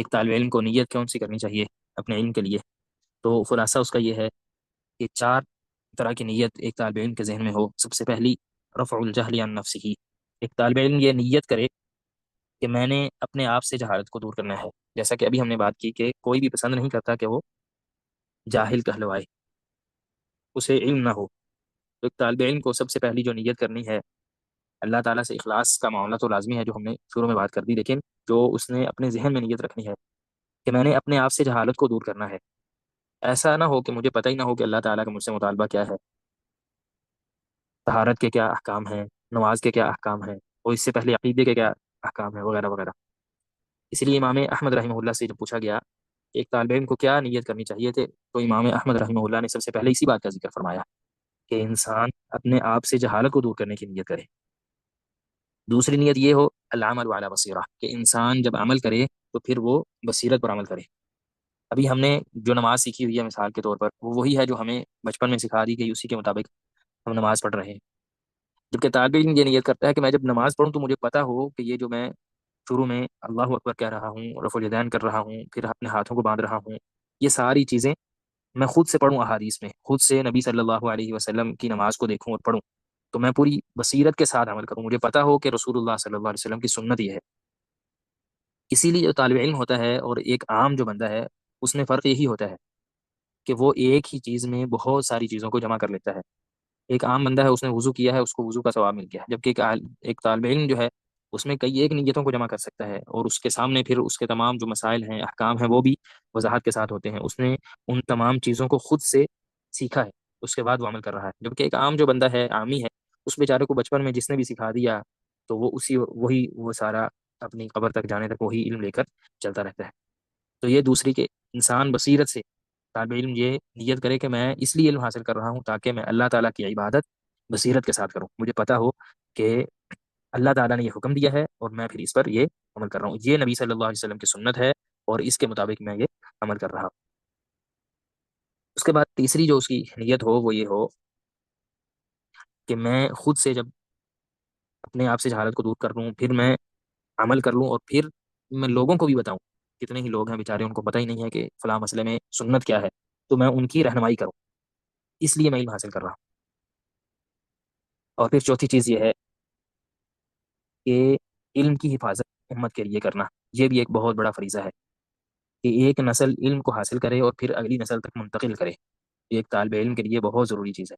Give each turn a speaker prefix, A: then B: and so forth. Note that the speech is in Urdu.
A: ایک طالب علم کو نیت کون سی کرنی چاہیے اپنے علم کے لیے؟ تو خلاصہ اس کا یہ ہے کہ چار طرح کی نیت ایک طالب علم کے ذہن میں ہو۔ سب سے پہلی، رفع الجہل عن نفسہ، ایک طالب علم یہ نیت کرے کہ میں نے اپنے آپ سے جہالت کو دور کرنا ہے۔ جیسا کہ ابھی ہم نے بات کی کہ کوئی بھی پسند نہیں کرتا کہ وہ جاہل کہلوائے، اسے علم نہ ہو۔ تو ایک طالب علم کو سب سے پہلی جو نیت کرنی ہے، اللہ تعالیٰ سے اخلاص کا معاملہ تو لازمی ہے جو ہم نے شروع میں بات کر دی، لیکن جو اس نے اپنے ذہن میں نیت رکھنی ہے کہ میں نے اپنے آپ سے جہالت کو دور کرنا ہے۔ ایسا نہ ہو کہ مجھے پتہ ہی نہ ہو کہ اللہ تعالیٰ کا مجھ سے مطالبہ کیا ہے، طہارت کے کیا احکام ہیں، نماز کے کیا احکام ہیں، اور اس سے پہلے عقیدے کے کیا احکام ہیں، وغیرہ وغیرہ۔ اسی لیے امام احمد رحمہ اللہ سے جب پوچھا گیا کہ ایک طالب علم کو کیا نیت کرنی چاہیے تھے، تو امام احمد رحمہ اللہ نے سب سے پہلے اسی بات کا ذکر فرمایا کہ انسان اپنے آپ سے جہالت کو دور کرنے کی نیت کرے۔ دوسری نیت یہ ہو العمل علی بصیرہ، کہ انسان جب عمل کرے تو پھر وہ بصیرت پر عمل کرے۔ ابھی ہم نے جو نماز سیکھی ہوئی ہے مثال کے طور پر، وہ وہی ہے جو ہمیں بچپن میں سکھا دی گئی، اسی کے مطابق ہم نماز پڑھ رہے ہیں۔ جبکہ طالب علم یہ نیت کرتا ہے کہ میں جب نماز پڑھوں تو مجھے پتا ہو کہ یہ جو میں شروع میں اللہ اکبر کہہ رہا ہوں، رفع الیدین کر رہا ہوں، پھر اپنے ہاتھوں کو باندھ رہا ہوں، یہ ساری چیزیں میں خود سے پڑھوں، احادیث میں خود سے نبی صلی اللہ علیہ وسلم کی نماز کو دیکھوں اور پڑھوں، تو میں پوری بصیرت کے ساتھ عمل کروں، مجھے پتا ہو کہ رسول اللہ صلی اللہ علیہ وسلم کی سنت یہ ہے۔ اسی لیے جو طالب علم ہوتا ہے اور ایک عام جو بندہ ہے، اس میں فرق یہی ہوتا ہے کہ وہ ایک ہی چیز میں بہت ساری چیزوں کو جمع کر لیتا ہے۔ ایک عام بندہ ہے، اس نے وضو کیا ہے، اس کو وضو کا ثواب مل گیا، جبکہ ایک طالب علم جو ہے اس میں کئی ایک نیتوں کو جمع کر سکتا ہے، اور اس کے سامنے پھر اس کے تمام جو مسائل ہیں، احکام ہیں، وہ بھی وضاحت کے ساتھ ہوتے ہیں۔ اس نے ان تمام چیزوں کو خود سے سیکھا ہے، اس کے بعد وہ عمل کر رہا ہے۔ جبکہ ایک عام جو بندہ ہے، عامی ہے، اس بیچارے کو بچپن میں جس نے بھی سکھا دیا تو وہ اسی وہی وہ سارا اپنی قبر تک جانے تک وہی علم لے کر چلتا رہتا ہے۔ تو یہ دوسری کہ انسان بصیرت سے، طالب علم یہ نیت کرے کہ میں اس لیے علم حاصل کر رہا ہوں تاکہ میں اللہ تعالیٰ کی عبادت بصیرت کے ساتھ کروں، مجھے پتا ہو کہ اللہ تعالیٰ نے یہ حکم دیا ہے اور میں پھر اس پر یہ عمل کر رہا ہوں، یہ نبی صلی اللہ علیہ وسلم کی سنت ہے اور اس کے مطابق میں یہ عمل کر رہا ہوں۔ اس کے بعد تیسری جو اس کی نیت ہو وہ یہ ہو کہ میں خود سے جب اپنے آپ سے جہالت کو دور کر لوں، پھر میں عمل کر لوں، اور پھر میں لوگوں کو بھی بتاؤں۔ کتنے ہی لوگ ہیں بیچارے، ان کو پتہ ہی نہیں ہے کہ فلاں مسئلے میں سنت کیا ہے، تو میں ان کی رہنمائی کروں، اس لیے میں علم حاصل کر رہا ہوں۔ اور پھر چوتھی چیز یہ ہے کہ علم کی حفاظت امت کے لیے کرنا، یہ بھی ایک بہت بڑا فریضہ ہے کہ ایک نسل علم کو حاصل کرے اور پھر اگلی نسل تک منتقل کرے، یہ ایک طالب علم کے لیے بہت ضروری چیز ہے۔